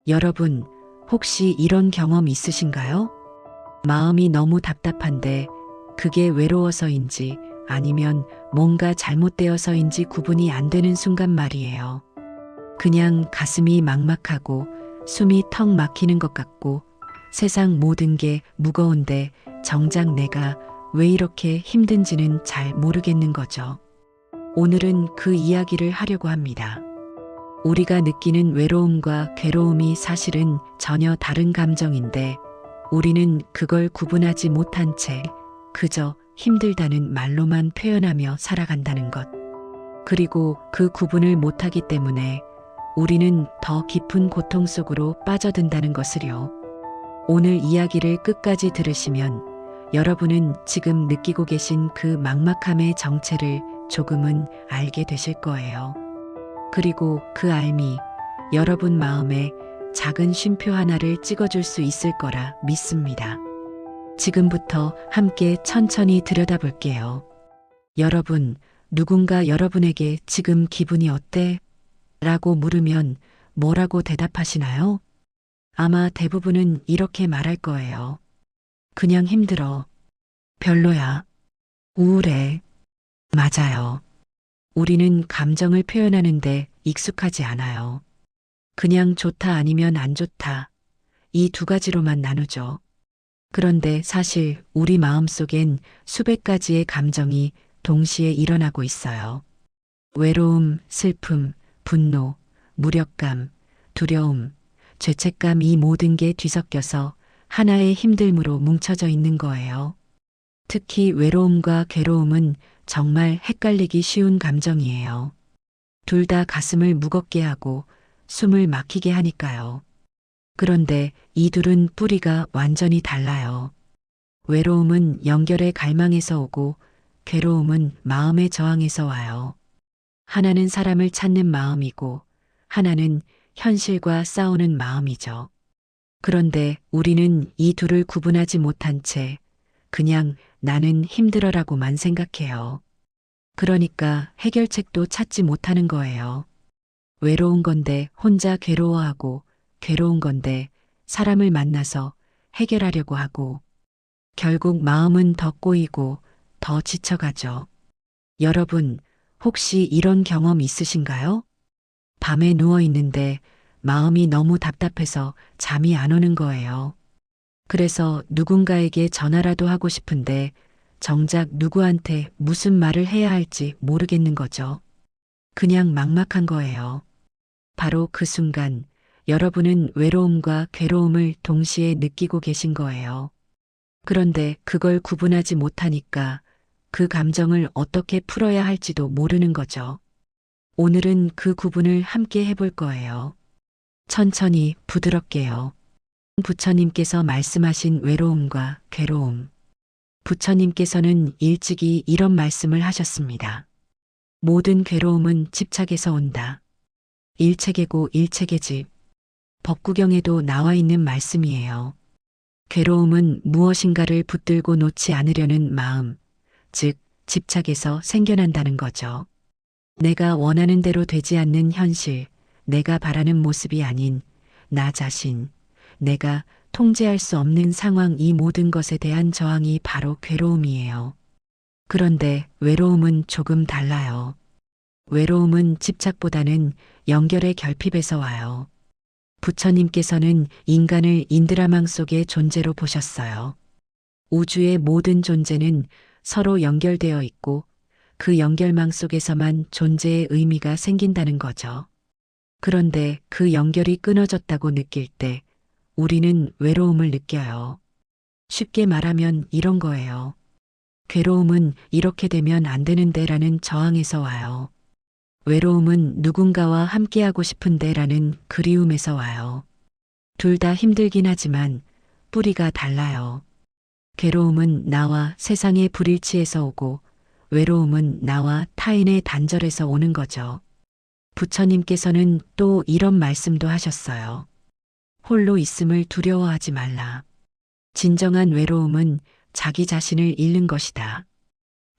여러분, 혹시 이런 경험 있으신가요? 마음이 너무 답답한데 그게 외로워서인지 아니면 뭔가 잘못되어서인지 구분이 안 되는 순간 말이에요. 그냥 가슴이 막막하고 숨이 턱 막히는 것 같고 세상 모든 게 무거운데 정작 내가 왜 이렇게 힘든지는 잘 모르겠는 거죠. 오늘은 그 이야기를 하려고 합니다. 우리가 느끼는 외로움과 괴로움이 사실은 전혀 다른 감정인데 우리는 그걸 구분하지 못한 채 그저 힘들다는 말로만 표현하며 살아간다는 것. 그리고 그 구분을 못하기 때문에 우리는 더 깊은 고통 속으로 빠져든다는 것을요. 오늘 이야기를 끝까지 들으시면 여러분은 지금 느끼고 계신 그 막막함의 정체를 조금은 알게 되실 거예요. 그리고 그 알미 여러분 마음에 작은 쉼표 하나를 찍어줄 수 있을 거라 믿습니다. 지금부터 함께 천천히 들여다볼게요. 여러분, 누군가 여러분에게 지금 기분이 어때? 라고 물으면 뭐라고 대답하시나요? 아마 대부분은 이렇게 말할 거예요. 그냥 힘들어. 별로야. 우울해. 맞아요. 우리는 감정을 표현하는데 익숙하지 않아요. 그냥 좋다 아니면 안 좋다. 이 두 가지로만 나누죠. 그런데 사실 우리 마음속엔 수백 가지의 감정이 동시에 일어나고 있어요. 외로움, 슬픔, 분노, 무력감, 두려움, 죄책감 이 모든 게 뒤섞여서 하나의 힘듦으로 뭉쳐져 있는 거예요. 특히 외로움과 괴로움은 정말 헷갈리기 쉬운 감정이에요. 둘 다 가슴을 무겁게 하고 숨을 막히게 하니까요. 그런데 이 둘은 뿌리가 완전히 달라요. 외로움은 연결의 갈망에서 오고 괴로움은 마음의 저항에서 와요. 하나는 사람을 찾는 마음이고 하나는 현실과 싸우는 마음이죠. 그런데 우리는 이 둘을 구분하지 못한 채 그냥 나는 힘들어라고만 생각해요. 그러니까 해결책도 찾지 못하는 거예요. 외로운 건데 혼자 괴로워하고 괴로운 건데 사람을 만나서 해결하려고 하고 결국 마음은 더 꼬이고 더 지쳐가죠. 여러분, 혹시 이런 경험 있으신가요? 밤에 누워 있는데 마음이 너무 답답해서 잠이 안 오는 거예요. 그래서 누군가에게 전화라도 하고 싶은데 정작 누구한테 무슨 말을 해야 할지 모르겠는 거죠. 그냥 막막한 거예요. 바로 그 순간 여러분은 외로움과 괴로움을 동시에 느끼고 계신 거예요. 그런데 그걸 구분하지 못하니까 그 감정을 어떻게 풀어야 할지도 모르는 거죠. 오늘은 그 구분을 함께 해볼 거예요. 천천히 부드럽게요. 부처님께서 말씀하신 외로움과 괴로움. 부처님께서는 일찍이 이런 말씀을 하셨습니다. 모든 괴로움은 집착에서 온다. 일체계고 일체계집. 법구경에도 나와 있는 말씀이에요. 괴로움은 무엇인가를 붙들고 놓지 않으려는 마음, 즉 집착에서 생겨난다는 거죠. 내가 원하는 대로 되지 않는 현실, 내가 바라는 모습이 아닌 나 자신, 내가 통제할 수 없는 상황 이 모든 것에 대한 저항이 바로 괴로움이에요. 그런데 외로움은 조금 달라요. 외로움은 집착보다는 연결의 결핍에서 와요. 부처님께서는 인간을 인드라망 속의 존재로 보셨어요. 우주의 모든 존재는 서로 연결되어 있고 그 연결망 속에서만 존재의 의미가 생긴다는 거죠. 그런데 그 연결이 끊어졌다고 느낄 때 우리는 외로움을 느껴요. 쉽게 말하면 이런 거예요. 괴로움은 이렇게 되면 안 되는데 라는 저항에서 와요. 외로움은 누군가와 함께하고 싶은데 라는 그리움에서 와요. 둘 다 힘들긴 하지만 뿌리가 달라요. 괴로움은 나와 세상의 불일치에서 오고 외로움은 나와 타인의 단절에서 오는 거죠. 부처님께서는 또 이런 말씀도 하셨어요. 홀로 있음을 두려워하지 말라. 진정한 외로움은 자기 자신을 잃는 것이다.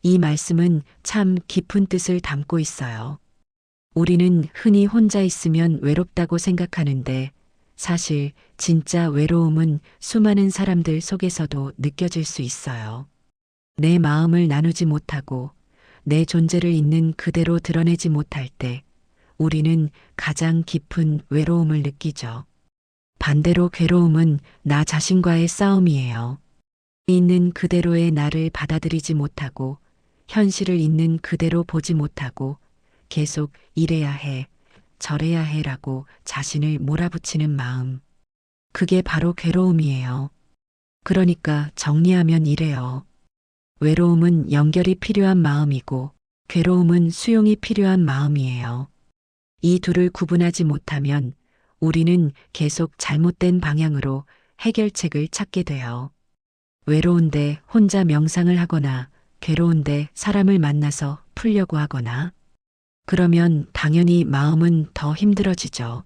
이 말씀은 참 깊은 뜻을 담고 있어요. 우리는 흔히 혼자 있으면 외롭다고 생각하는데 사실 진짜 외로움은 수많은 사람들 속에서도 느껴질 수 있어요. 내 마음을 나누지 못하고 내 존재를 있는 그대로 드러내지 못할 때 우리는 가장 깊은 외로움을 느끼죠. 반대로 괴로움은 나 자신과의 싸움이에요. 있는 그대로의 나를 받아들이지 못하고 현실을 있는 그대로 보지 못하고 계속 이래야 해, 저래야 해라고 자신을 몰아붙이는 마음. 그게 바로 괴로움이에요. 그러니까 정리하면 이래요. 외로움은 연결이 필요한 마음이고 괴로움은 수용이 필요한 마음이에요. 이 둘을 구분하지 못하면 우리는 계속 잘못된 방향으로 해결책을 찾게 돼요. 외로운데 혼자 명상을 하거나 괴로운데 사람을 만나서 풀려고 하거나 그러면 당연히 마음은 더 힘들어지죠.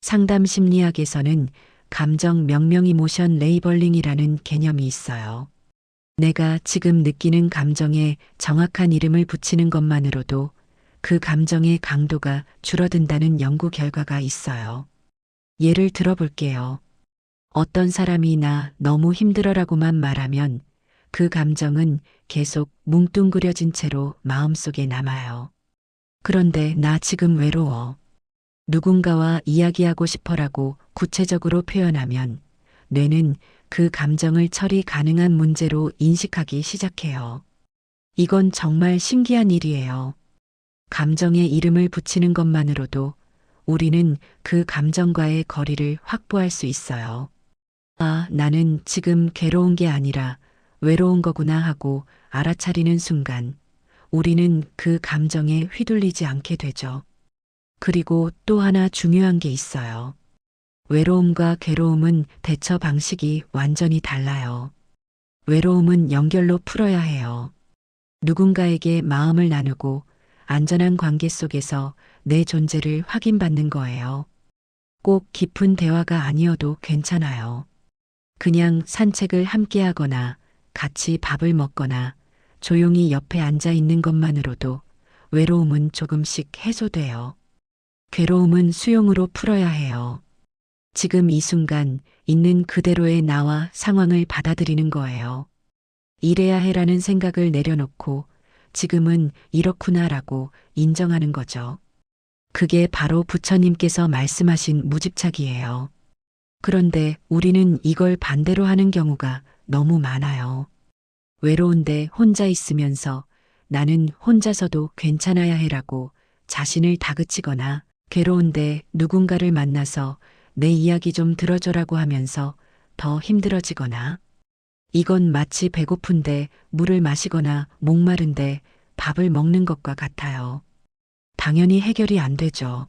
상담 심리학에서는 감정 명명 이모션 레이벌링이라는 개념이 있어요. 내가 지금 느끼는 감정에 정확한 이름을 붙이는 것만으로도 그 감정의 강도가 줄어든다는 연구 결과가 있어요. 예를 들어볼게요. 어떤 사람이 나 너무 힘들어라고만 말하면 그 감정은 계속 뭉뚱그려진 채로 마음속에 남아요. 그런데 나 지금 외로워. 누군가와 이야기하고 싶어라고 구체적으로 표현하면 뇌는 그 감정을 처리 가능한 문제로 인식하기 시작해요. 이건 정말 신기한 일이에요. 감정에 이름을 붙이는 것만으로도 우리는 그 감정과의 거리를 확보할 수 있어요. 아, 나는 지금 괴로운 게 아니라 외로운 거구나 하고 알아차리는 순간 우리는 그 감정에 휘둘리지 않게 되죠. 그리고 또 하나 중요한 게 있어요. 외로움과 괴로움은 대처 방식이 완전히 달라요. 외로움은 연결로 풀어야 해요. 누군가에게 마음을 나누고 안전한 관계 속에서 내 존재를 확인받는 거예요. 꼭 깊은 대화가 아니어도 괜찮아요. 그냥 산책을 함께 하거나 같이 밥을 먹거나 조용히 옆에 앉아 있는 것만으로도 외로움은 조금씩 해소돼요. 괴로움은 수용으로 풀어야 해요. 지금 이 순간 있는 그대로의 나와 상황을 받아들이는 거예요. 이래야 해라는 생각을 내려놓고 지금은 이렇구나라고 인정하는 거죠. 그게 바로 부처님께서 말씀하신 무집착이에요. 그런데 우리는 이걸 반대로 하는 경우가 너무 많아요. 외로운데 혼자 있으면서 나는 혼자서도 괜찮아야 해라고 자신을 다그치거나 괴로운데 누군가를 만나서 내 이야기 좀 들어줘라고 하면서 더 힘들어지거나 이건 마치 배고픈데 물을 마시거나 목마른데 밥을 먹는 것과 같아요. 당연히 해결이 안 되죠.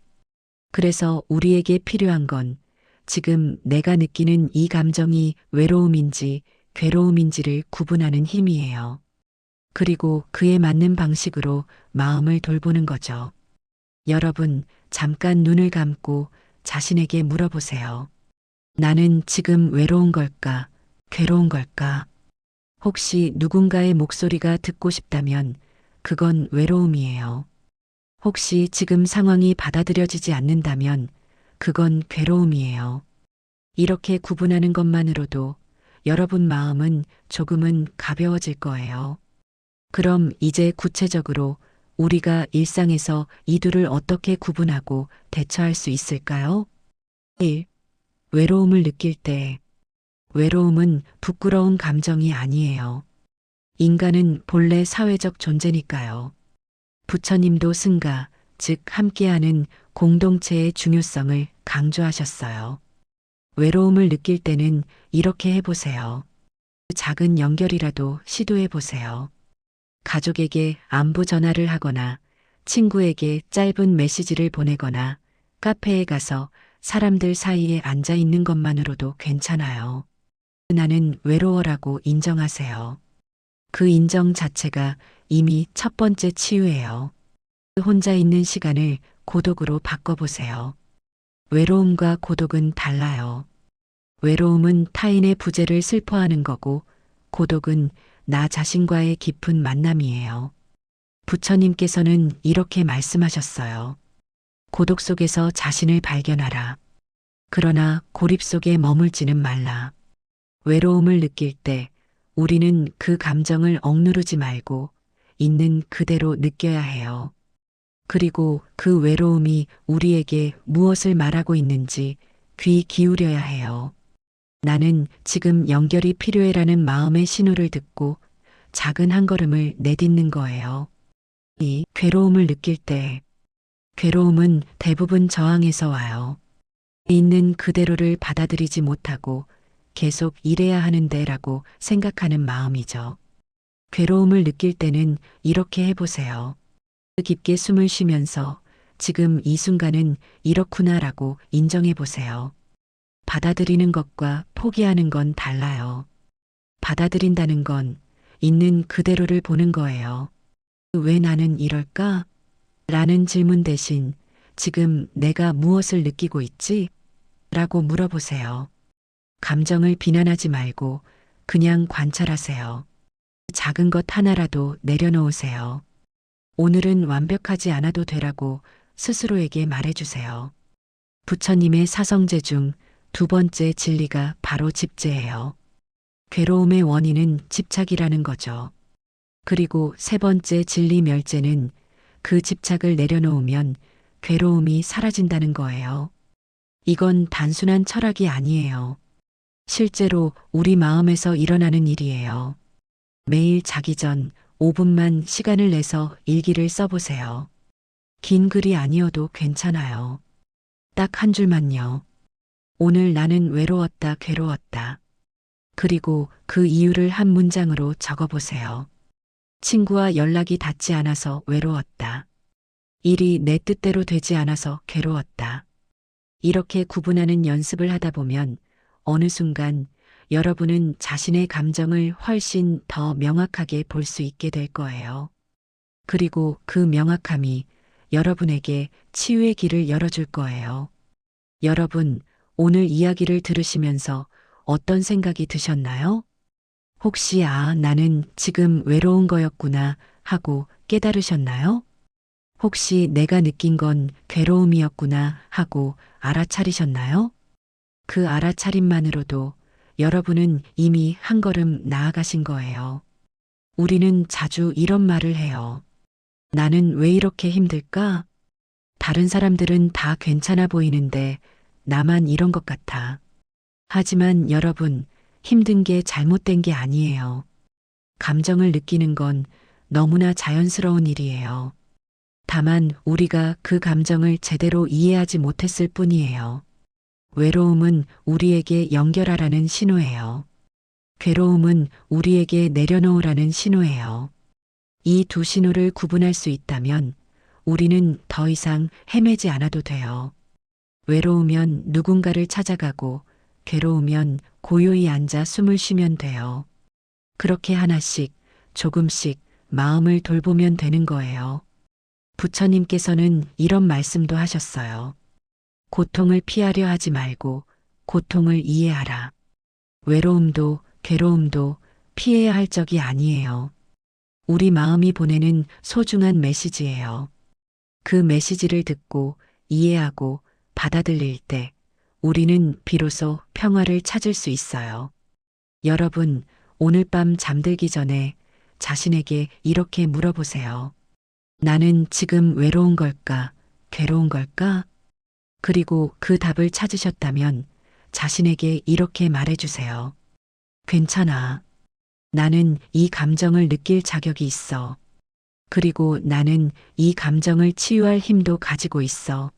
그래서 우리에게 필요한 건 지금 내가 느끼는 이 감정이 외로움인지 괴로움인지를 구분하는 힘이에요. 그리고 그에 맞는 방식으로 마음을 돌보는 거죠. 여러분, 잠깐 눈을 감고 자신에게 물어보세요. 나는 지금 외로운 걸까? 괴로운 걸까? 혹시 누군가의 목소리가 듣고 싶다면 그건 외로움이에요. 혹시 지금 상황이 받아들여지지 않는다면 그건 괴로움이에요. 이렇게 구분하는 것만으로도 여러분 마음은 조금은 가벼워질 거예요. 그럼 이제 구체적으로 우리가 일상에서 이 둘을 어떻게 구분하고 대처할 수 있을까요? 1. 외로움을 느낄 때. 외로움은 부끄러운 감정이 아니에요. 인간은 본래 사회적 존재니까요. 부처님도 승가, 즉 함께하는 공동체의 중요성을 강조하셨어요. 외로움을 느낄 때는 이렇게 해보세요. 작은 연결이라도 시도해보세요. 가족에게 안부 전화를 하거나 친구에게 짧은 메시지를 보내거나 카페에 가서 사람들 사이에 앉아 있는 것만으로도 괜찮아요. 나는 외로워라고 인정하세요. 그 인정 자체가 이미 첫 번째 치유예요. 혼자 있는 시간을 고독으로 바꿔보세요. 외로움과 고독은 달라요. 외로움은 타인의 부재를 슬퍼하는 거고 고독은 나 자신과의 깊은 만남이에요. 부처님께서는 이렇게 말씀하셨어요. 고독 속에서 자신을 발견하라. 그러나 고립 속에 머물지는 말라. 외로움을 느낄 때 우리는 그 감정을 억누르지 말고 있는 그대로 느껴야 해요. 그리고 그 외로움이 우리에게 무엇을 말하고 있는지 귀 기울여야 해요. 나는 지금 연결이 필요해라는 마음의 신호를 듣고 작은 한 걸음을 내딛는 거예요. 이 괴로움을 느낄 때 괴로움은 대부분 저항에서 와요. 있는 그대로를 받아들이지 못하고 계속 이래야 하는데라고 생각하는 마음이죠. 괴로움을 느낄 때는 이렇게 해보세요. 깊게 숨을 쉬면서 지금 이 순간은 이렇구나라고 인정해 보세요. 받아들이는 것과 포기하는 건 달라요. 받아들인다는 건 있는 그대로를 보는 거예요. 왜 나는 이럴까? 라는 질문 대신 지금 내가 무엇을 느끼고 있지? 라고 물어보세요. 감정을 비난하지 말고 그냥 관찰하세요. 작은 것 하나라도 내려놓으세요. 오늘은 완벽하지 않아도 되라고 스스로에게 말해주세요. 부처님의 사성제 중 두 번째 진리가 바로 집재예요. 괴로움의 원인은 집착이라는 거죠. 그리고 세 번째 진리 멸재는 그 집착을 내려놓으면 괴로움이 사라진다는 거예요. 이건 단순한 철학이 아니에요. 실제로 우리 마음에서 일어나는 일이에요. 매일 자기 전 5분만 시간을 내서 일기를 써보세요. 긴 글이 아니어도 괜찮아요. 딱 한 줄만요. 오늘 나는 외로웠다, 괴로웠다. 그리고 그 이유를 한 문장으로 적어보세요. 친구와 연락이 닿지 않아서 외로웠다. 일이 내 뜻대로 되지 않아서 괴로웠다. 이렇게 구분하는 연습을 하다 보면 어느 순간 여러분은 자신의 감정을 훨씬 더 명확하게 볼 수 있게 될 거예요. 그리고 그 명확함이 여러분에게 치유의 길을 열어줄 거예요. 여러분, 오늘 이야기를 들으시면서 어떤 생각이 드셨나요? 혹시 나는 지금 외로운 거였구나 하고 깨달으셨나요? 혹시 내가 느낀 건 괴로움이었구나 하고 알아차리셨나요? 그 알아차림만으로도 여러분은 이미 한 걸음 나아가신 거예요. 우리는 자주 이런 말을 해요. 나는 왜 이렇게 힘들까? 다른 사람들은 다 괜찮아 보이는데 나만 이런 것 같아. 하지만 여러분, 힘든 게 잘못된 게 아니에요. 감정을 느끼는 건 너무나 자연스러운 일이에요. 다만 우리가 그 감정을 제대로 이해하지 못했을 뿐이에요. 외로움은 우리에게 연결하라는 신호예요. 괴로움은 우리에게 내려놓으라는 신호예요. 이 두 신호를 구분할 수 있다면 우리는 더 이상 헤매지 않아도 돼요. 외로우면 누군가를 찾아가고 괴로우면 고요히 앉아 숨을 쉬면 돼요. 그렇게 하나씩 조금씩 마음을 돌보면 되는 거예요. 부처님께서는 이런 말씀도 하셨어요. 고통을 피하려 하지 말고 고통을 이해하라. 외로움도 괴로움도 피해야 할 적이 아니에요. 우리 마음이 보내는 소중한 메시지예요. 그 메시지를 듣고 이해하고 받아들일 때 우리는 비로소 평화를 찾을 수 있어요. 여러분, 오늘 밤 잠들기 전에 자신에게 이렇게 물어보세요. 나는 지금 외로운 걸까? 괴로운 걸까? 그리고 그 답을 찾으셨다면 자신에게 이렇게 말해주세요. 괜찮아. 나는 이 감정을 느낄 자격이 있어. 그리고 나는 이 감정을 치유할 힘도 가지고 있어.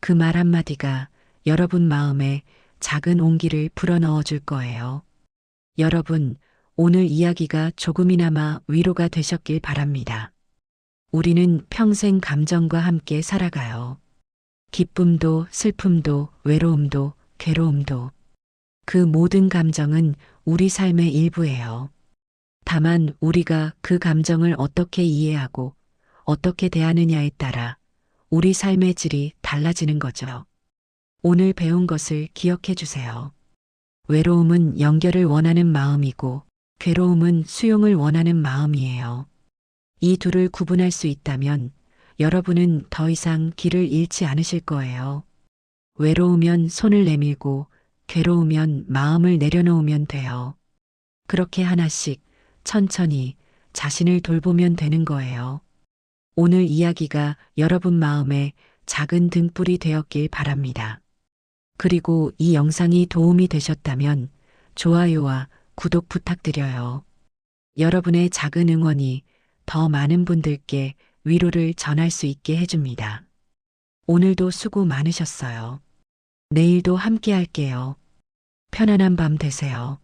그 말 한마디가 여러분 마음에 작은 온기를 불어넣어 줄 거예요. 여러분, 오늘 이야기가 조금이나마 위로가 되셨길 바랍니다. 우리는 평생 감정과 함께 살아가요. 기쁨도 슬픔도 외로움도 괴로움도 그 모든 감정은 우리 삶의 일부예요. 다만 우리가 그 감정을 어떻게 이해하고 어떻게 대하느냐에 따라 우리 삶의 질이 달라지는 거죠. 오늘 배운 것을 기억해 주세요. 외로움은 연결을 원하는 마음이고 괴로움은 수용을 원하는 마음이에요. 이 둘을 구분할 수 있다면 여러분은 더 이상 길을 잃지 않으실 거예요. 외로우면 손을 내밀고 괴로우면 마음을 내려놓으면 돼요. 그렇게 하나씩 천천히 자신을 돌보면 되는 거예요. 오늘 이야기가 여러분 마음에 작은 등불이 되었길 바랍니다. 그리고 이 영상이 도움이 되셨다면 좋아요와 구독 부탁드려요. 여러분의 작은 응원이 더 많은 분들께 위로를 전할 수 있게 해줍니다. 오늘도 수고 많으셨어요. 내일도 함께 할게요. 편안한 밤 되세요.